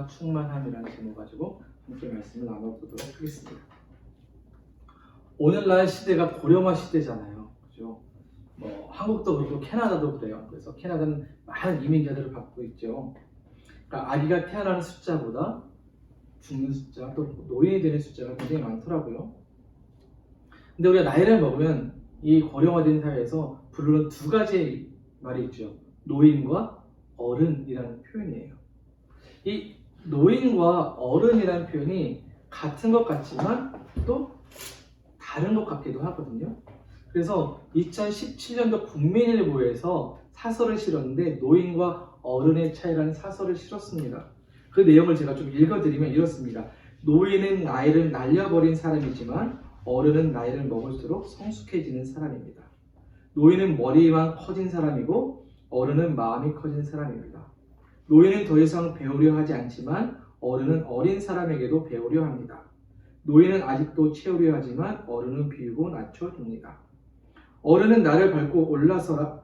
은혜와 충만함이라는 제목 가지고 함께 말씀을 나눠보도록 하겠습니다. 오늘날 시대가 고령화 시대잖아요. 그죠? 한국도 그렇고 캐나다도 그래요. 그래서 캐나다는 많은 이민자들을 받고 있죠. 그러니까 아기가 태어나는 숫자보다 죽는 숫자, 또 노인이 되는 숫자가 굉장히 많더라고요. 근데 우리가 나이를 먹으면 이 고령화된 사회에서 부르는 두 가지 말이 있죠. 노인과 어른이라는 표현이에요. 이 노인과 어른이라는 표현이 같은 것 같지만 또 다른 것 같기도 하거든요. 그래서 2017년도 국민일보에서 사설을 실었는데 노인과 어른의 차이라는 사설을 실었습니다. 그 내용을 제가 좀 읽어드리면 이렇습니다. 노인은 나이를 날려버린 사람이지만 어른은 나이를 먹을수록 성숙해지는 사람입니다. 노인은 머리만 커진 사람이고 어른은 마음이 커진 사람입니다. 노인은 더 이상 배우려 하지 않지만 어른은 어린 사람에게도 배우려 합니다. 노인은 아직도 채우려 하지만 어른은 비우고 낮춰줍니다. 어른은 나를 밟고 올라서라.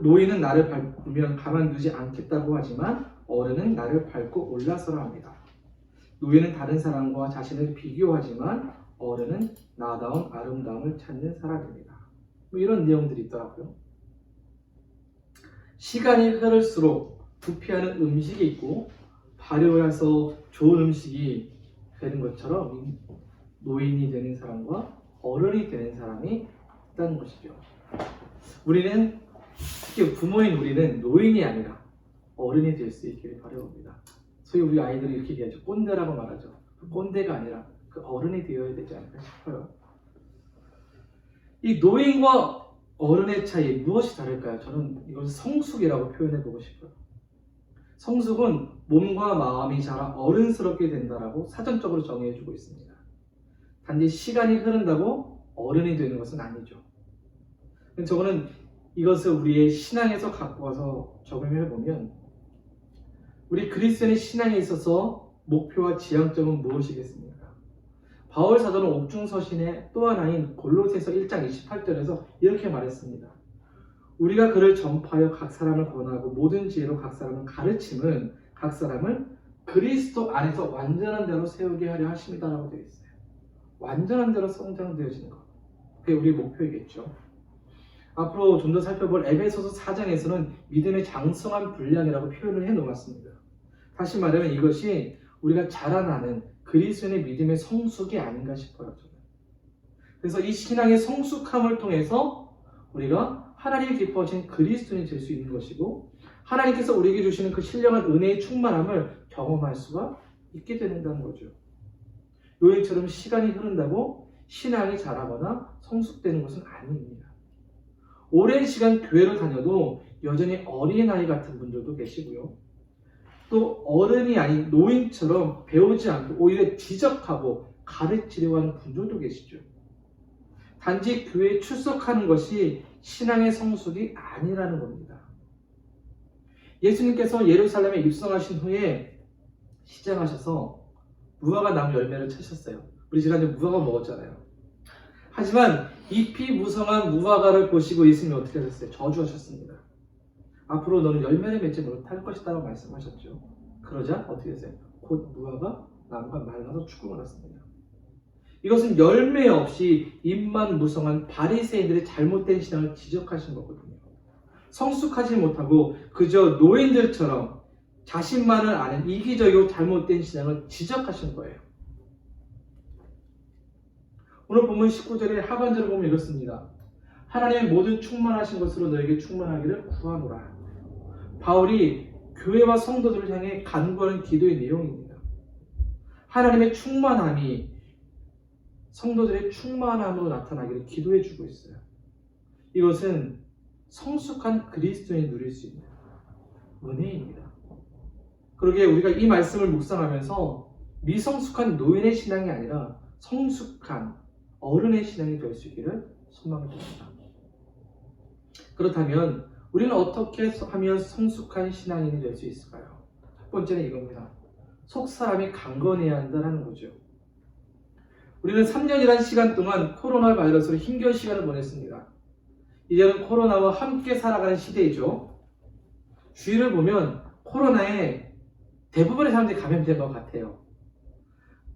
노인은 나를 밟으면 가만두지 않겠다고 하지만 어른은 나를 밟고 올라서라 합니다. 노인은 다른 사람과 자신을 비교하지만 어른은 나다운 아름다움을 찾는 사람입니다. 이런 내용들이 있더라고요. 시간이 흐를수록 부패하는 음식이 있고 발효해서 좋은 음식이 되는 것처럼 노인이 되는 사람과 어른이 되는 사람이 있다는 것이죠. 우리는, 특히 부모인 우리는 노인이 아니라 어른이 될 수 있기를 바라봅니다. 소위 우리 아이들이 이렇게 얘기하죠. 꼰대라고 말하죠. 꼰대가 아니라 그 어른이 되어야 되지 않을까 싶어요. 이 노인과 어른의 차이 무엇이 다를까요? 저는 이걸 성숙이라고 표현해보고 싶어요. 성숙은 몸과 마음이 자라 어른스럽게 된다라고 사전적으로 정의해주고 있습니다. 단지 시간이 흐른다고 어른이 되는 것은 아니죠. 저거는 이것을 우리의 신앙에서 갖고 와서 적용해보면 우리 그리스도인의 신앙에 있어서 목표와 지향점은 무엇이겠습니까? 바울 사도는 옥중서신의 또 하나인 골로새서 1장 28절에서 이렇게 말했습니다. 우리가 그를 전파하여 각 사람을 권하고 모든 지혜로 각 사람을 가르침은 각 사람을 그리스도 안에서 완전한 대로 세우게 하려 하십니다라고 되어 있어요. 완전한 대로 성장되어지는 것. 그게 우리 목표이겠죠. 앞으로 좀 더 살펴볼 에베소서 4장에서는 믿음의 장성한 분량이라고 표현을 해놓았습니다. 다시 말하면 이것이 우리가 자라나는 그리스도인의 믿음의 성숙이 아닌가 싶어요. 저는. 그래서 이 신앙의 성숙함을 통해서 우리가 하나님이 기뻐하신 그리스도인이 될 수 있는 것이고 하나님께서 우리에게 주시는 그 신령한 은혜의 충만함을 경험할 수가 있게 된다는 거죠. 요인처럼 시간이 흐른다고 신앙이 자라거나 성숙되는 것은 아닙니다. 오랜 시간 교회를 다녀도 여전히 어린아이 같은 분들도 계시고요. 또 어른이 아닌 노인처럼 배우지 않고 오히려 지적하고 가르치려고 하는 분들도 계시죠. 단지 교회에 출석하는 것이 신앙의 성숙이 아니라는 겁니다. 예수님께서 예루살렘에 입성하신 후에 시장하셔서 무화과 나무 열매를 찾으셨어요. 우리 지난주에 무화과 먹었잖아요. 하지만 잎이 무성한 무화과를 보시고 예수님이 어떻게 하셨어요? 저주하셨습니다. 앞으로 너는 열매를 맺지 못할 것이다 라고 말씀하셨죠. 그러자 어떻게 됐어요? 곧 무화과 나무가 말라서 죽고 말았습니다. 이것은 열매 없이 잎만 무성한 바리새인들의 잘못된 신앙을 지적하신 거거든요. 성숙하지 못하고 그저 노인들처럼 자신만을 아는 이기적이고 잘못된 신앙을 지적하신 거예요. 오늘 본문 19절의 하반절을 보면 이렇습니다. 하나님의 모든 충만하신 것으로 너에게 충만하기를 구하노라. 바울이 교회와 성도들을 향해 간구하는 기도의 내용입니다. 하나님의 충만함이 성도들의 충만함으로 나타나기를 기도해 주고 있어요. 이것은 성숙한 그리스도인이 누릴 수 있는 은혜입니다. 그러기에 우리가 이 말씀을 묵상하면서 미성숙한 노인의 신앙이 아니라 성숙한 어른의 신앙이 될 수 있기를 소망합니다. 그렇다면 우리는 어떻게 하면 성숙한 신앙인이 될 수 있을까요? 첫 번째는 이겁니다. 속사람이 강건해야 한다는 거죠. 우리는 3년이라는 시간 동안 코로나 바이러스로 힘겨운 시간을 보냈습니다. 이제는 코로나와 함께 살아가는 시대이죠. 주위를 보면 코로나에 대부분의 사람들이 감염된 것 같아요.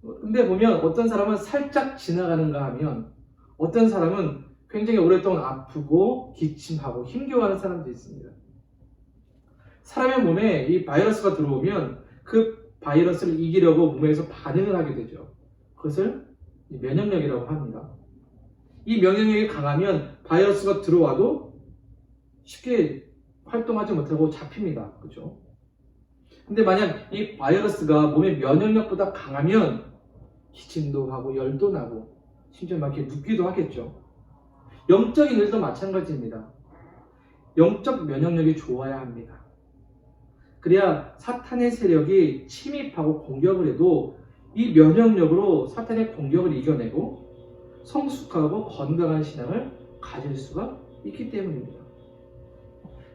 근데 보면 어떤 사람은 살짝 지나가는가 하면 어떤 사람은 굉장히 오랫동안 아프고 기침하고 힘겨워하는 사람도 있습니다. 사람의 몸에 이 바이러스가 들어오면 그 바이러스를 이기려고 몸에서 반응을 하게 되죠. 그것을 면역력이라고 합니다. 이 면역력이 강하면 바이러스가 들어와도 쉽게 활동하지 못하고 잡힙니다. 그죠? 근데 만약 이 바이러스가 몸의 면역력보다 강하면 기침도 하고 열도 나고 심지어 막 이렇게 눕기도 하겠죠. 영적인 일도 마찬가지입니다. 영적 면역력이 좋아야 합니다. 그래야 사탄의 세력이 침입하고 공격을 해도 이 면역력으로 사탄의 공격을 이겨내고 성숙하고 건강한 신앙을 가질 수가 있기 때문입니다.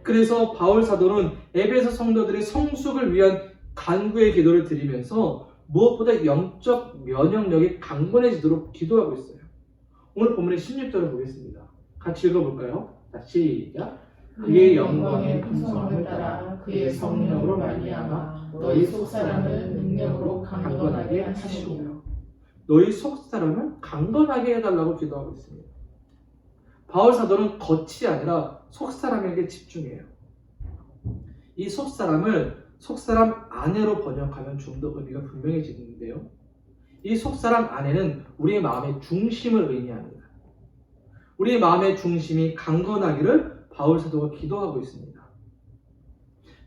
그래서 바울 사도는 에베소 성도들의 성숙을 위한 간구의 기도를 드리면서 무엇보다 영적 면역력이 강건해지도록 기도하고 있어요. 오늘 본문의 16절을 보겠습니다. 같이 읽어볼까요? 자, 시작. 그의 영광의 풍성함을 따라 그의 성령으로 말미암아 너희 속사람을 능력으로 강건하게 하시고. 너희 속사람을 강건하게 해달라고 기도하고 있습니다. 바울 사도는 겉이 아니라 속사람에게 집중해요. 이 속사람을 속사람 안에로 번역하면 좀 더 의미가 분명해지는데요. 이 속사람 안에는 우리의 마음의 중심을 의미합니다. 우리의 마음의 중심이 강건하기를 바울 사도가 기도하고 있습니다.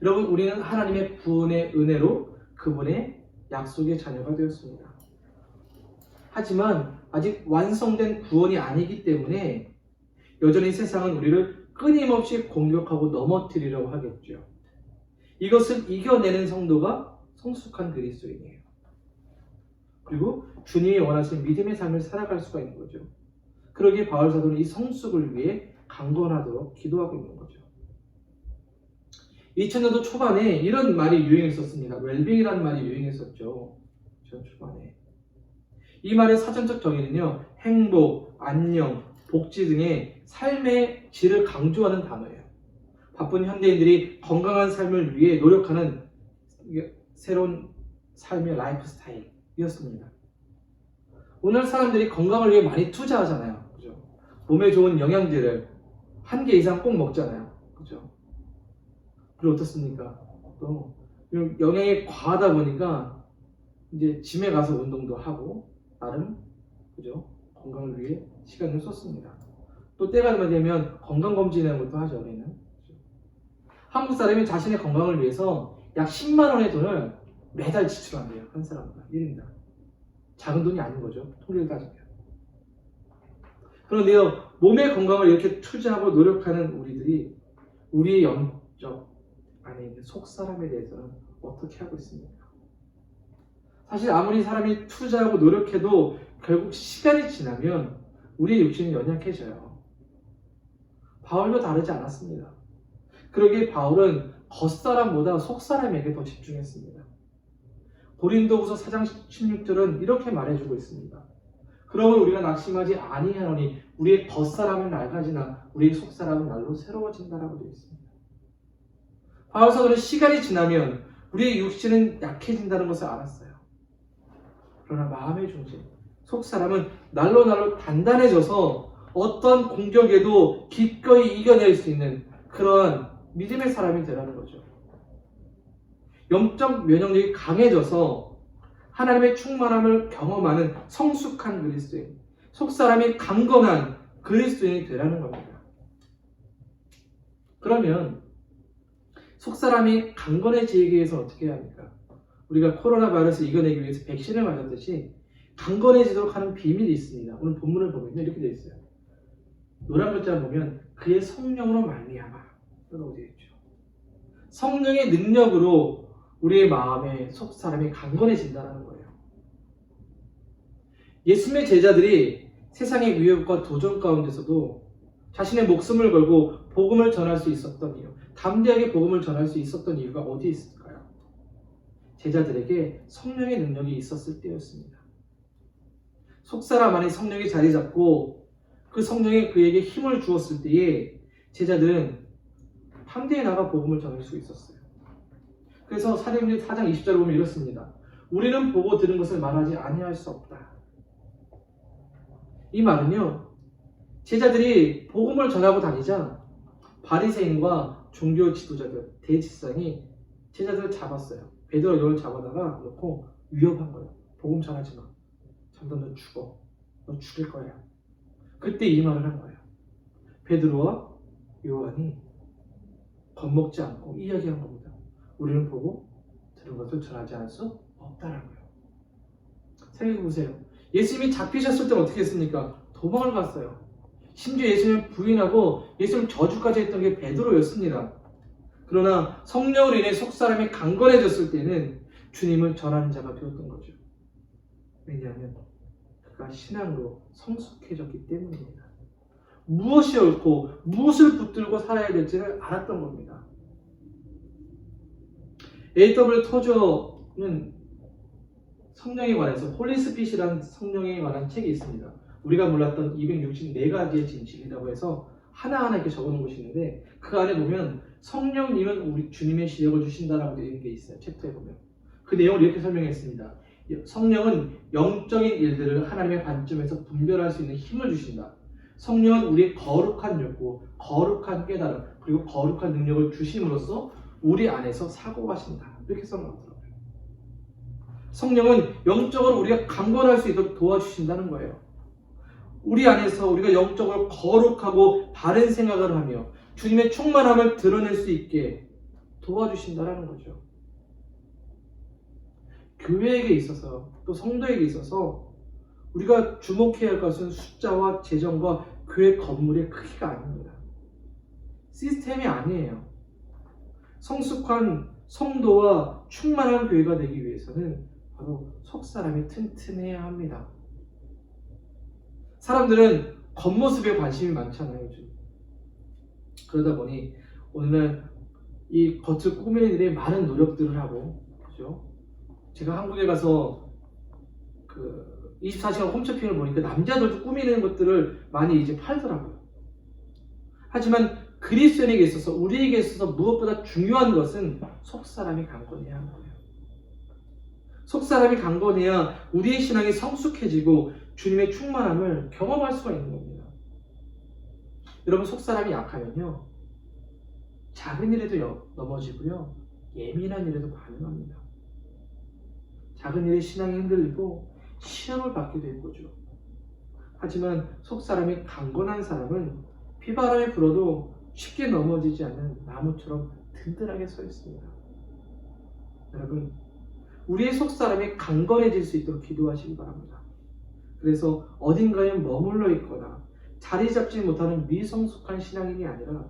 여러분, 우리는 하나님의 구원의 은혜로 그분의 약속의 자녀가 되었습니다. 하지만 아직 완성된 구원이 아니기 때문에 여전히 세상은 우리를 끊임없이 공격하고 넘어뜨리려고 하겠죠. 이것을 이겨내는 성도가 성숙한 그리스도인이에요. 그리고 주님이 원하시는 믿음의 삶을 살아갈 수가 있는 거죠. 그러기에 바울 사도는 이 성숙을 위해 강건하도록 기도하고 있는 거죠. 2000년도 초반에 이런 말이 유행했었습니다. 웰빙이라는 말이 유행했었죠. 전 초반에. 이 말의 사전적 정의는요, 행복, 안녕, 복지 등의 삶의 질을 강조하는 단어예요. 바쁜 현대인들이 건강한 삶을 위해 노력하는 새로운 삶의 라이프 스타일이었습니다. 오늘 사람들이 건강을 위해 많이 투자하잖아요. 그죠? 몸에 좋은 영양제를 한 개 이상 꼭 먹잖아요. 그죠? 그리고 어떻습니까? 또 영양이 과하다 보니까 이제 짐에 가서 운동도 하고 나름 그죠? 건강을 위해 시간을 쏟습니다. 또 때가 되면 건강검진이라는 것도 하죠. 우리는. 그죠? 한국 사람이 자신의 건강을 위해서 약 10만 원의 돈을 매달 지출한대요. 한 사람당 1인당. 작은 돈이 아닌 거죠. 통계를 따지면. 그런데요, 몸의 건강을 이렇게 투자하고 노력하는 우리들이 우리의 영적 안에 있는 속사람에 대해서는 어떻게 하고 있습니까? 사실 아무리 사람이 투자하고 노력해도 결국 시간이 지나면 우리의 육신은 연약해져요. 바울도 다르지 않았습니다. 그러기에 바울은 겉사람보다 속사람에게 더 집중했습니다. 고린도후서 4장 16절은 이렇게 말해주고 있습니다. 그러면 우리가 낙심하지 아니하노니 우리의 겉사람은 낡아지나 우리의 속사람은 날로 새로워진다라고 되어 있습니다. 바울 사도는 시간이 지나면 우리의 육신은 약해진다는 것을 알았어요. 그러나 마음의 중심, 속사람은 날로 단단해져서 어떤 공격에도 기꺼이 이겨낼 수 있는 그런 믿음의 사람이 되라는 거죠. 영적 면역력이 강해져서 하나님의 충만함을 경험하는 성숙한 그리스도인, 속사람이 강건한 그리스도인이 되라는 겁니다. 그러면 속사람이 강건해지기 위해서 어떻게 해야 합니까? 우리가 코로나 바이러스를 이겨내기 위해서 백신을 맞았듯이 강건해지도록 하는 비밀이 있습니다. 오늘 본문을 보면 이렇게 되어 있어요. 노란 글자 보면 그의 성령으로 말미암아 라고 되어 있죠. 성령의 능력으로 우리의 마음의 속사람이 강건해진다는 거예요. 예수님의 제자들이 세상의 위협과 도전 가운데서도 자신의 목숨을 걸고 복음을 전할 수 있었던 이유, 담대하게 복음을 전할 수 있었던 이유가 어디에 있을까요? 제자들에게 성령의 능력이 있었을 때였습니다. 속사람 안에 성령이 자리 잡고 그 성령이 그에게 힘을 주었을 때에 제자들은 담대히 나가 복음을 전할 수 있었어요. 그래서 사도행전 4장 20절을 보면 이렇습니다. 우리는 보고 들은 것을 말하지 아니할 수 없다. 이 말은요, 제자들이 복음을 전하고 다니자 바리새인과 종교 지도자들, 대지상이 제자들을 잡았어요. 베드로와 요한을 잡아다가 놓고 위협한 거예요. 복음 전하지 마. 잠깐 너 죽어. 너 죽일 거야. 그때 이 말을 한 거예요. 베드로와 요한이 겁먹지 않고 이야기한 겁니다. 우리는 보고 들은 것을 전하지 않을 수 없다는 거예요. 생각해 보세요. 예수님이 잡히셨을 때 어떻게 했습니까? 도망을 갔어요. 심지어 예수님을 부인하고 예수님 저주까지 했던 게 베드로였습니다. 그러나 성령으로 인해 속사람이 강건해졌을 때는 주님을 전하는 자가 되었던 거죠. 왜냐하면 그가 신앙으로 성숙해졌기 때문입니다. 무엇이 옳고 무엇을 붙들고 살아야 될지를 알았던 겁니다. A.W. 토저는 성령에 관해서 홀리스핏이라는 성령에 관한 책이 있습니다. 우리가 몰랐던 264가지의 진실이라고 해서 하나하나 이렇게 적어놓은 것이 있는데 그 안에 보면 성령님은 우리 주님의 시력을 주신다라고 되어 있는 게 있어요. 챕터에 보면. 그 내용을 이렇게 설명했습니다. 성령은 영적인 일들을 하나님의 관점에서 분별할 수 있는 힘을 주신다. 성령은 우리의 거룩한 욕구, 거룩한 깨달음, 그리고 거룩한 능력을 주심으로써 우리 안에서 사고하신다. 이렇게 써놨더라고요. 성령은 영적으로 우리가 강건할 수 있도록 도와주신다는 거예요. 우리 안에서 우리가 영적으로 거룩하고 바른 생각을 하며 주님의 충만함을 드러낼 수 있게 도와주신다는 거죠. 교회에게 있어서 또 성도에게 있어서 우리가 주목해야 할 것은 숫자와 재정과 교회 건물의 크기가 아닙니다. 시스템이 아니에요. 성숙한 성도와 충만한 교회가 되기 위해서는 바로 속사람이 튼튼해야 합니다. 사람들은 겉모습에 관심이 많잖아요, 요즘. 그러다 보니 오늘날 이 겉을 꾸미는 일에 많은 노력들을 하고, 그죠? 제가 한국에 가서 그 24시간 홈쇼핑을 보니까 남자들도 꾸미는 것들을 많이 이제 팔더라고요. 하지만 그리스도인에게 있어서, 우리에게 있어서 무엇보다 중요한 것은 속사람이 강건해야 하는 거예요. 속사람이 강건해야 우리의 신앙이 성숙해지고 주님의 충만함을 경험할 수가 있는 겁니다. 여러분, 속사람이 약하면요, 작은 일에도 넘어지고요, 예민한 일에도 반응합니다. 작은 일에 신앙이 흔들리고 시험을 받게 될 거죠. 하지만 속사람이 강건한 사람은 비바람이 불어도 쉽게 넘어지지 않는 나무처럼 든든하게 서 있습니다. 여러분, 우리의 속사람이 강건해질 수 있도록 기도하시기 바랍니다. 그래서 어딘가에 머물러 있거나 자리 잡지 못하는 미성숙한 신앙인이 아니라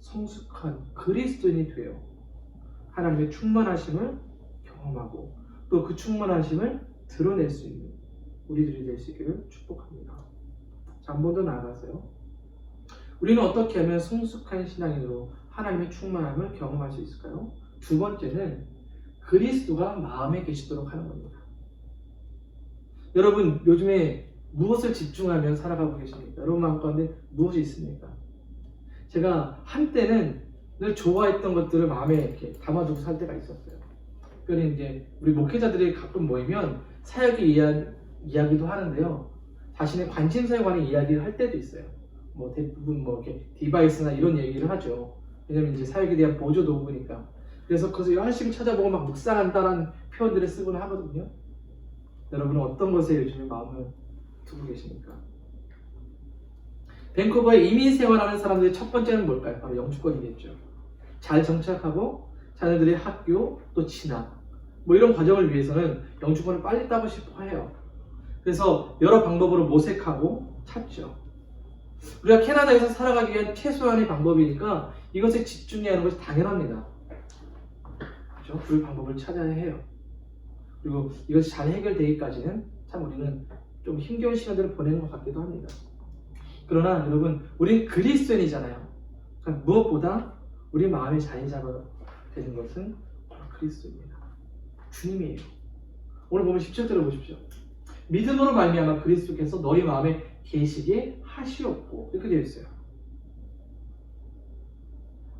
성숙한 그리스도인이 되어 하나님의 충만하심을 경험하고 또 그 충만하심을 드러낼 수 있는 우리들이 될 수 있기를 축복합니다. 자, 한 번 더 나아가세요. 우리는 어떻게 하면 성숙한 신앙인으로 하나님의 충만함을 경험할 수 있을까요? 두 번째는 그리스도가 마음에 계시도록 하는 겁니다. 여러분, 요즘에 무엇을 집중하며 살아가고 계십니까? 여러분 마음 가운데 무엇이 있습니까? 제가 한때는 늘 좋아했던 것들을 마음에 이렇게 담아두고 살 때가 있었어요. 특별히 이제 우리 목회자들이 가끔 모이면 사역의 이야기도 하는데요. 자신의 관심사에 관한 이야기를 할 때도 있어요. 뭐 대부분 뭐 이렇게 디바이스나 이런 얘기를 하죠. 왜냐면 이제 사역에 대한 보조 도구니까. 그래서 그것을 열심히 찾아보고 막 묵상한다라는 표현들을 쓰곤 하거든요. 여러분은 어떤 것에 요즘에 마음을 두고 계십니까? 밴쿠버에 이민 생활하는 사람들의 첫 번째는 뭘까요? 바로 영주권이겠죠. 잘 정착하고 자녀들의 학교 또 진학 뭐 이런 과정을 위해서는 영주권을 빨리 따고 싶어 해요. 그래서 여러 방법으로 모색하고 찾죠. 우리가 캐나다에서 살아가기 위한 최소한의 방법이니까 이것에 집중해야 하는 것이 당연합니다. 그렇죠? 그 방법을 찾아야 해요. 그리고 이것이 잘 해결되기까지는 참 우리는 좀 힘겨운 시간들을 보내는 것 같기도 합니다. 그러나 여러분, 우린 그리스도인이잖아요. 그러니까 무엇보다 우리 마음에 자리 잡아야 되는 것은 바로 그리스도입니다. 주님이에요. 오늘 보면 17절을 보십시오. 믿음으로 말미암아 그리스도께서 너희 마음에 계시게 하시옵고, 이렇게 되어 있어요.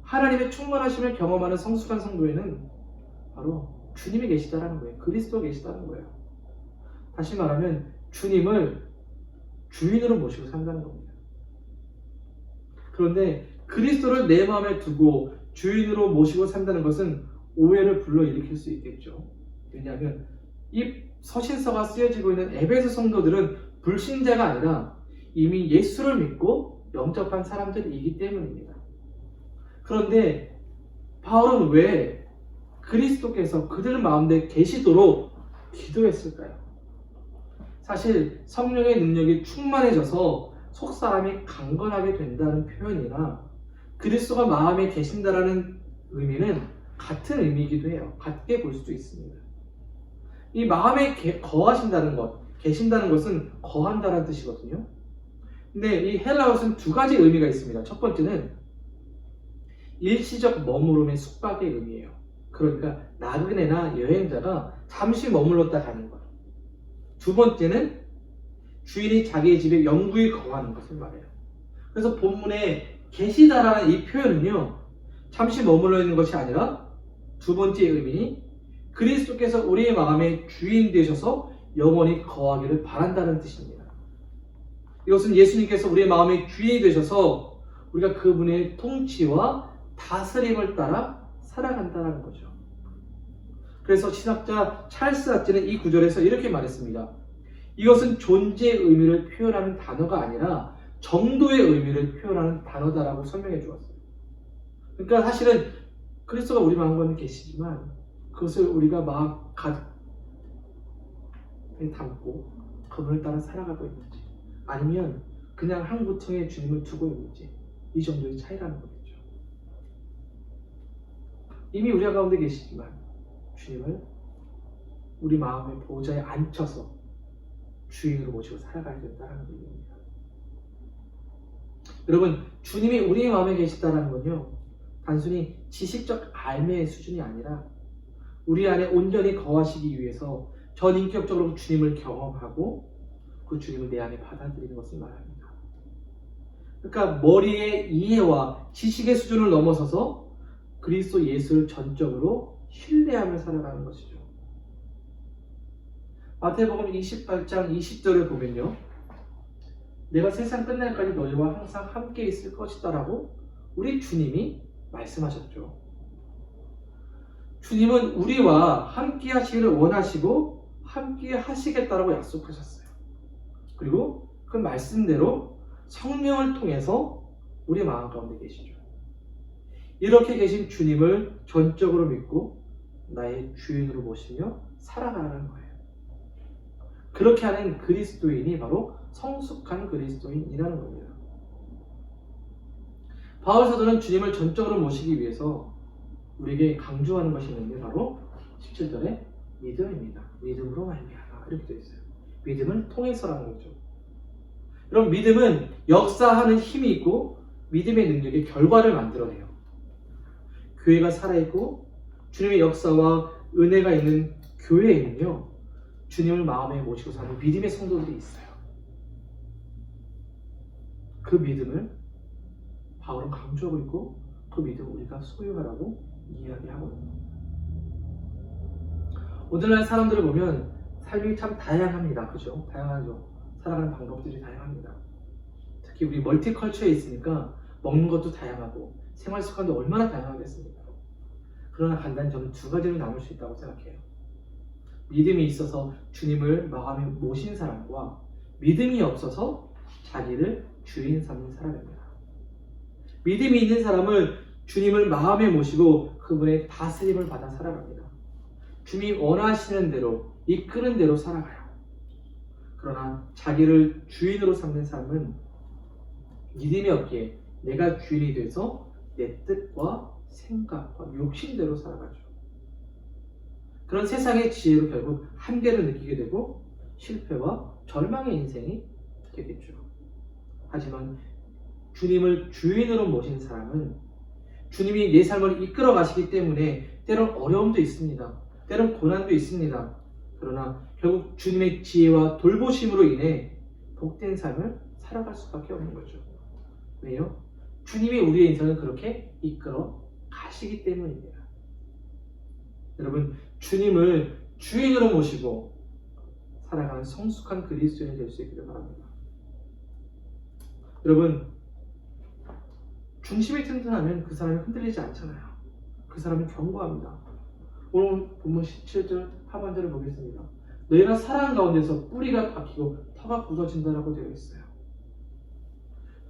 하나님의 충만하심을 경험하는 성숙한 성도에는 바로 주님이 계시다라는 거예요. 그리스도가 계시다는 거예요. 다시 말하면 주님을 주인으로 모시고 산다는 겁니다. 그런데 그리스도를 내 마음에 두고 주인으로 모시고 산다는 것은 오해를 불러일으킬 수 있겠죠. 왜냐하면 이 서신서가 쓰여지고 있는 에베소 성도들은 불신자가 아니라 이미 예수를 믿고 영접한 사람들이기 때문입니다. 그런데 바울은 왜 그리스도께서 그들 마음에 계시도록 기도했을까요? 사실 성령의 능력이 충만해져서 속사람이 강건하게 된다는 표현이나 그리스도가 마음에 계신다라는 의미는 같은 의미이기도 해요. 같게 볼 수도 있습니다. 이 마음에 거하신다는 것, 계신다는 것은 거한다는 뜻이거든요. 근데 이 헬라어는 두 가지 의미가 있습니다. 첫 번째는 일시적 머무름의 숙박의 의미예요. 그러니까 나그네나 여행자가 잠시 머물렀다 가는 것. 두 번째는 주인이 자기의 집에 영구히 거하는 것을 말해요. 그래서 본문에 계시다라는 이 표현은요, 잠시 머물러 있는 것이 아니라 두 번째 의미니 그리스도께서 우리의 마음의 주인 되셔서 영원히 거하기를 바란다는 뜻입니다. 이것은 예수님께서 우리의 마음의 주인이 되셔서 우리가 그분의 통치와 다스림을 따라 살아간다는 거죠. 그래서 신학자 찰스 핫지는 이 구절에서 이렇게 말했습니다. 이것은 존재의 의미를 표현하는 단어가 아니라 정도의 의미를 표현하는 단어다라고 설명해 주었어요. 그러니까 사실은 그리스도가 우리 마음 가운데 계시지만 그것을 우리가 마음 가득 담고 그분을 따라 살아가고 있는지 아니면 그냥 한 구청에 주님을 두고 있는지 이 정도의 차이라는 거겠죠. 이미 우리 가운데 계시지만 주님을 우리 마음의 보좌에 앉혀서 주인으로 모시고 살아가야 된다는 의미입니다. 여러분, 주님이 우리의 마음에 계시다는 건요, 단순히 지식적 알매의 수준이 아니라 우리 안에 온전히 거하시기 위해서 전인격적으로 주님을 경험하고 그 주님을 내 안에 받아들이는 것을 말합니다. 그러니까 머리의 이해와 지식의 수준을 넘어서서 그리스도 예수를 전적으로 신뢰하며 살아가는 것이죠. 마태복음 28장 20절에 보면요, 내가 세상 끝날까지 너희와 항상 함께 있을 것이다 라고 우리 주님이 말씀하셨죠. 주님은 우리와 함께 하시기를 원하시고 함께 하시겠다라고 약속하셨어요. 그리고 그 말씀대로 성령을 통해서 우리 마음 가운데 계시죠. 이렇게 계신 주님을 전적으로 믿고 나의 주인으로 모시며 살아가는 거예요. 그렇게 하는 그리스도인이 바로 성숙한 그리스도인이라는 겁니다. 바울 사도는 주님을 전적으로 모시기 위해서 우리에게 강조하는 것이 있는데 바로 17절에 믿음입니다. 믿음으로 말미암아 이렇게 되어 있어요. 믿음을 통해서라는 거죠. 여러분, 믿음은 역사하는 힘이 있고 믿음의 능력의 결과를 만들어내요. 교회가 살아있고 주님의 역사와 은혜가 있는 교회에는요, 주님을 마음에 모시고 사는 믿음의 성도들이 있어요. 그 믿음을 바울은 강조하고 있고 그 믿음을 우리가 소유하라고 이야기하거든요. 오늘날 사람들을 보면 삶이 참 다양합니다. 그죠? 다양하죠. 살아가는 방법들이 다양합니다. 특히 우리 멀티컬처에 있으니까 먹는 것도 다양하고 생활 습관도 얼마나 다양하겠습니까? 그러나 간단히 저는 두 가지로 나눌 수 있다고 생각해요. 믿음이 있어서 주님을 마음에 모신 사람과 믿음이 없어서 자기를 주인 삼는 사람입니다. 믿음이 있는 사람은 주님을 마음에 모시고 그분의 다스림을 받아 살아갑니다. 주님이 원하시는 대로 이끄는 대로 살아가요. 그러나 자기를 주인으로 삼는 사람은 믿음이 없기에 내가 주인이 돼서 내 뜻과 생각과 욕심대로 살아가죠. 그런 세상의 지혜로 결국 한계를 느끼게 되고 실패와 절망의 인생이 되겠죠. 하지만 주님을 주인으로 모신 사람은 주님이 내 삶을 이끌어 가시기 때문에 때론 어려움도 있습니다. 때론 고난도 있습니다. 그러나 결국 주님의 지혜와 돌보심으로 인해 복된 삶을 살아갈 수밖에 없는 거죠. 왜요? 주님이 우리의 인생을 그렇게 이끌어 가시기 때문입니다. 여러분, 주님을 주인으로 모시고 살아가는 성숙한 그리스도인이 될 수 있기를 바랍니다. 여러분, 중심이 튼튼하면 그 사람이 흔들리지 않잖아요. 그 사람은 견고합니다. 오늘 본문 17절 하반절을 보겠습니다. 너희가 사랑 가운데서 뿌리가 박히고 터가 굳어진다라고 되어 있어요.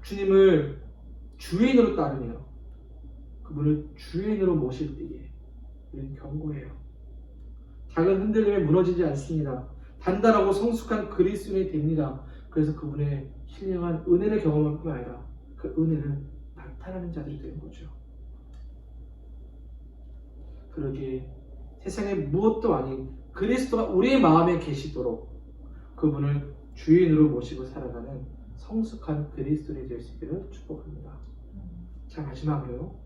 주님을 주인으로 따르며 그분을 주인으로 모실 때에 우리는 견고해요. 작은 흔들림에 무너지지 않습니다. 단단하고 성숙한 그리스도인이 됩니다. 그래서 그분의 신령한 은혜를 경험할 뿐 아니라 그 은혜를 나타나는 자들이 되는 거죠. 그러기에 세상에 무엇도 아닌 그리스도가 우리의 마음에 계시도록 그분을 주인으로 모시고 살아가는 성숙한 그리스도인이 될 수 있기를 축복합니다. 자, 마지막으로,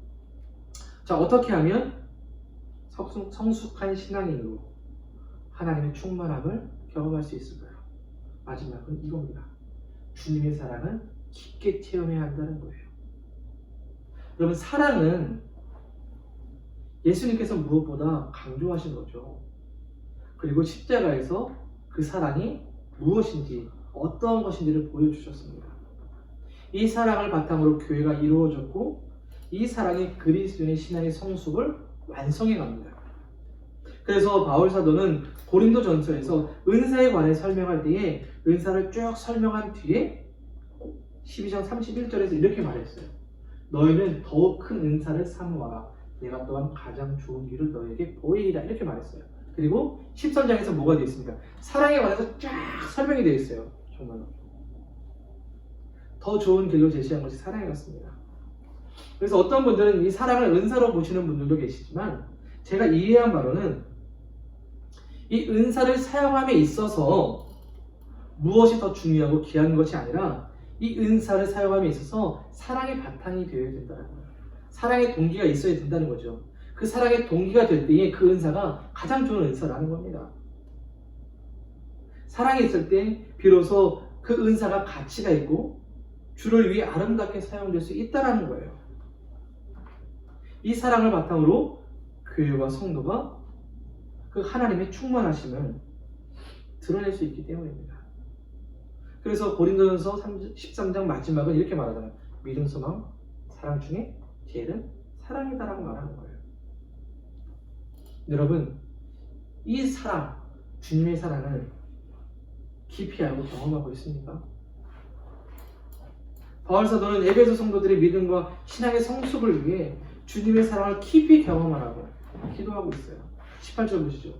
자, 어떻게 하면 성숙한 신앙인으로 하나님의 충만함을 경험할 수 있을까요? 마지막은 이겁니다. 주님의 사랑을 깊게 체험해야 한다는 거예요. 여러분, 사랑은 예수님께서 무엇보다 강조하신 거죠. 그리고 십자가에서 그 사랑이 무엇인지, 어떠한 것인지를 보여주셨습니다. 이 사랑을 바탕으로 교회가 이루어졌고 이 사랑이 그리스도인의 신앙의 성숙을 완성해 갑니다. 그래서 바울 사도는 고린도 전서에서 은사에 관해 설명할 때에 은사를 쭉 설명한 뒤에 12장 31절에서 이렇게 말했어요. 너희는 더욱 큰 은사를 사모하라. 내가 또한 가장 좋은 길을 너희에게 보이리라. 이렇게 말했어요. 그리고 13장에서 뭐가 되어 있습니까? 사랑에 관해서 쫙 설명이 되어 있어요. 정말로. 더 좋은 길로 제시한 것이 사랑이 같습니다. 그래서 어떤 분들은 이 사랑을 은사로 보시는 분들도 계시지만 제가 이해한 바로는 이 은사를 사용함에 있어서 무엇이 더 중요하고 귀한 것이 아니라 이 은사를 사용함에 있어서 사랑의 바탕이 되어야 된다는 거예요. 사랑의 동기가 있어야 된다는 거죠. 그 사랑의 동기가 될 때에 그 은사가 가장 좋은 은사라는 겁니다. 사랑이 있을 때 비로소 그 은사가 가치가 있고 주를 위해 아름답게 사용될 수 있다는 거예요. 이 사랑을 바탕으로 교회와 성도가 그 하나님의 충만하심을 드러낼 수 있기 때문입니다. 그래서 고린도전서 13장 마지막은 이렇게 말하잖아요. 믿음, 소망, 사랑 중에 제일은 사랑이다라고 말하는 거예요. 여러분, 이 사랑, 주님의 사랑을 깊이 알고 경험하고 있습니까? 바울 사도는 에베소 성도들의 믿음과 신앙의 성숙을 위해 주님의 사랑을 깊이 경험하라고 기도하고 있어요. 18절 보시죠.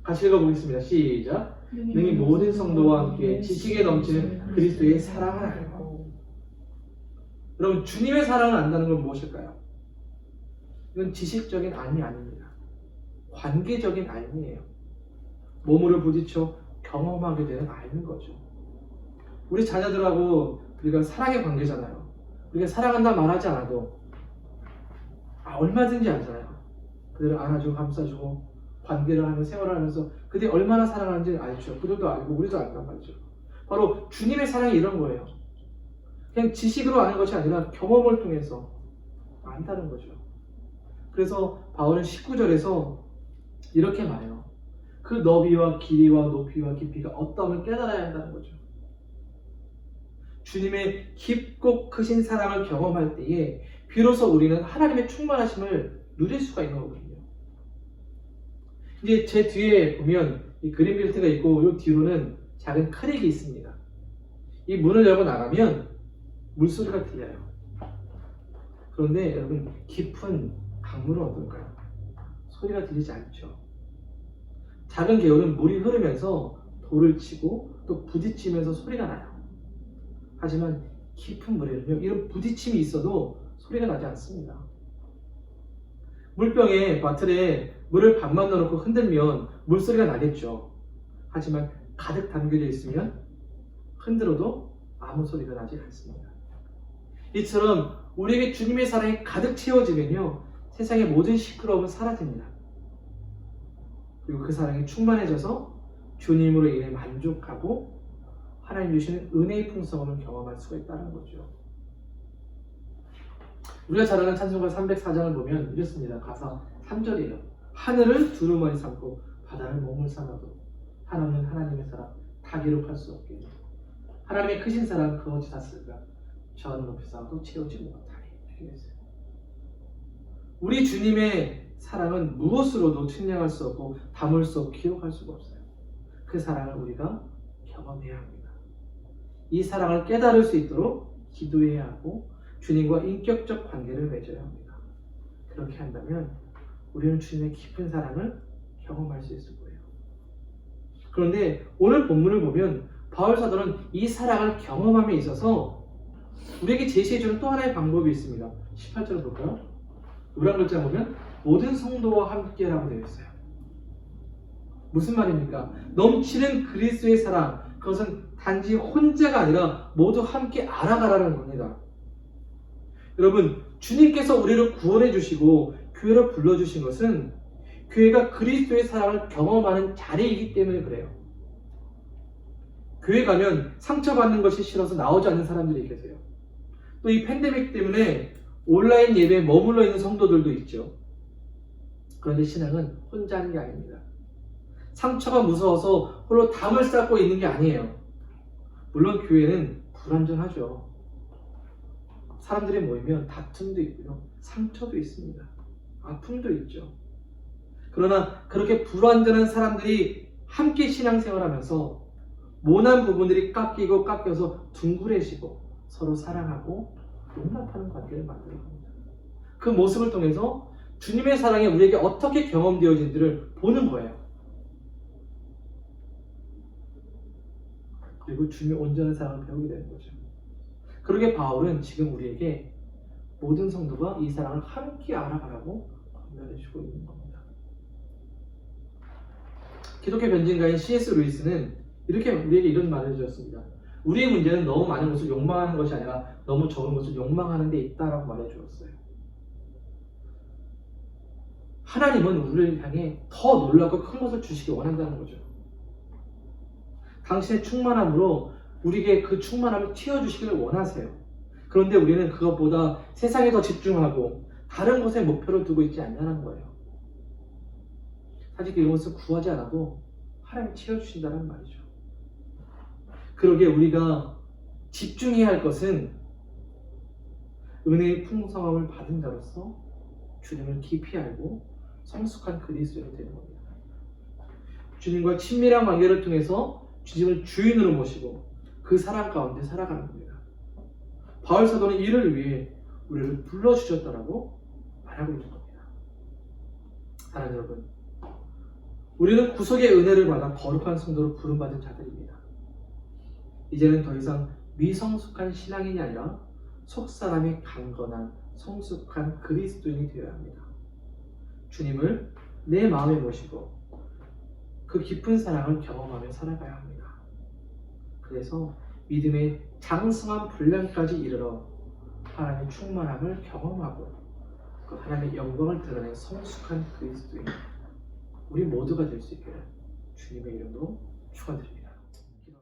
같이 읽어보겠습니다. 시작. 능히 모든 성도와 함께 지식에 넘치는 그리스도의 사랑을 알고. 여러분, 주님의 사랑을 안다는 건 무엇일까요? 이건 지식적인 알미 아닙니다. 관계적인 알미예요. 몸으로 부딪혀 경험하게 되는 알미인 거죠. 우리 자녀들하고 우리가 사랑의 관계잖아요. 우리가 사랑한다 말하지 않아도 얼마든지 알잖아요. 그들을 안아주고 감싸주고 관계를 하며 생활을 하면서 그들이 얼마나 사랑하는지 알죠. 그들도 알고 우리도 안단 말이죠. 바로 주님의 사랑이 이런 거예요. 그냥 지식으로 아는 것이 아니라 경험을 통해서 안다는 거죠. 그래서 바울은 19절에서 이렇게 말해요. 그 너비와 길이와 높이와 깊이가 어떠함을 깨달아야 한다는 거죠. 주님의 깊고 크신 사랑을 경험할 때에 비로소 우리는 하나님의 충만하심을 누릴 수가 있는 거거든요. 이제 제 뒤에 보면 이 그린벨트가 있고 이 뒤로는 작은 크랙이 있습니다. 이 문을 열고 나가면 물소리가 들려요. 그런데 여러분, 깊은 강물은 어떨까요? 소리가 들리지 않죠. 작은 개울은 물이 흐르면서 돌을 치고 또 부딪히면서 소리가 나요. 하지만 깊은 물에는요, 이런 부딪힘이 있어도 소리가 나지 않습니다. 물병에 바틀에 물을 반만 넣어놓고 흔들면 물소리가 나겠죠. 하지만 가득 담겨져 있으면 흔들어도 아무 소리가 나지 않습니다. 이처럼 우리에게 주님의 사랑이 가득 채워지면요, 세상의 모든 시끄러움은 사라집니다. 그리고 그 사랑이 충만해져서 주님으로 인해 만족하고 하나님 주시는 은혜의 풍성함을 경험할 수가 있다는 거죠. 우리가 잘 아는 찬송가 304장을 보면 이렇습니다. 가사 3절이에요. 하늘을 두루마리 삼고 바다를 몸을 삼아도 하나님은 하나님의 사랑 다 기록할 수 없게 하나님의 크신 사랑 그 어찌 샀을까 저 하늘 높이 쌓아도 채우지 못하리. 이렇게 했어요. 우리 주님의 사랑은 무엇으로도 측량할 수 없고 담을 수 없고 기록할 수가 없어요. 그 사랑을 우리가 경험해야 합니다. 이 사랑을 깨달을 수 있도록 기도해야 하고 주님과 인격적 관계를 맺어야 합니다. 그렇게 한다면 우리는 주님의 깊은 사랑을 경험할 수 있을 거예요. 그런데 오늘 본문을 보면 바울 사도는 이 사랑을 경험함에 있어서 우리에게 제시해주는 또 하나의 방법이 있습니다. 18절을 볼까요? 노란 글자 보면 모든 성도와 함께라고 되어 있어요. 무슨 말입니까? 넘치는 그리스도의 사랑, 그것은 단지 혼자가 아니라 모두 함께 알아가라는 겁니다. 여러분, 주님께서 우리를 구원해 주시고 교회로 불러주신 것은 교회가 그리스도의 사랑을 경험하는 자리이기 때문에 그래요. 교회 가면 상처받는 것이 싫어서 나오지 않는 사람들이 계세요. 또 이 팬데믹 때문에 온라인 예배에 머물러 있는 성도들도 있죠. 그런데 신앙은 혼자 하는 게 아닙니다. 상처가 무서워서 홀로 담을 쌓고 있는 게 아니에요. 물론 교회는 불완전하죠. 사람들이 모이면 다툼도 있고요. 상처도 있습니다. 아픔도 있죠. 그러나 그렇게 불완전한 사람들이 함께 신앙생활하면서 모난 부분들이 깎여서 둥그레지고 서로 사랑하고 용납하는 관계를 만들어갑니다. 그 모습을 통해서 주님의 사랑이 우리에게 어떻게 경험되어진지를 보는 거예요. 그리고 주님의 온전한 사랑을 배우게 되는 거죠. 그러게 바울은 지금 우리에게 모든 성도가 이 사랑을 함께 알아가라고 권면해주고 있는 겁니다. 기독교 변증가인 C.S. 루이스는 이렇게 우리에게 이런 말을 해주었습니다. 우리의 문제는 너무 많은 것을 욕망하는 것이 아니라 너무 적은 것을 욕망하는 데 있다라고 말해주었어요. 하나님은 우리를 향해 더 놀랍고 큰 것을 주시기 원한다는 거죠. 당신의 충만함으로 우리에게 그 충만함을 채워주시기를 원하세요. 그런데 우리는 그것보다 세상에 더 집중하고 다른 것에 목표를 두고 있지 않냐는 거예요. 사실 이런 것을 구하지 않아도 하나님이 채워주신다는 말이죠. 그러기에 우리가 집중해야 할 것은 은혜의 풍성함을 받은 자로서 주님을 깊이 알고 성숙한 그리스도인이 되는 겁니다. 주님과 친밀한 관계를 통해서 주님을 주인으로 모시고 그 사랑 가운데 살아가는 겁니다. 바울 사도는 이를 위해 우리를 불러주셨다라고 말하고 있는 겁니다. 사랑하는 여러분, 우리는 구속의 은혜를 받아 거룩한 성도로 부름받은 자들입니다. 이제는 더 이상 미성숙한 신앙인이 아니라 속사람이 강건한 성숙한 그리스도인이 되어야 합니다. 주님을 내 마음에 모시고 그 깊은 사랑을 경험하며 살아가야 합니다. 그래서 믿음의 장성한 분량까지 이르러 하나님의 충만함을 경험하고 그 하나님의 영광을 드러낸 성숙한 그리스도인 우리 모두가 될 수 있기를 주님의 이름으로 축원드립니다.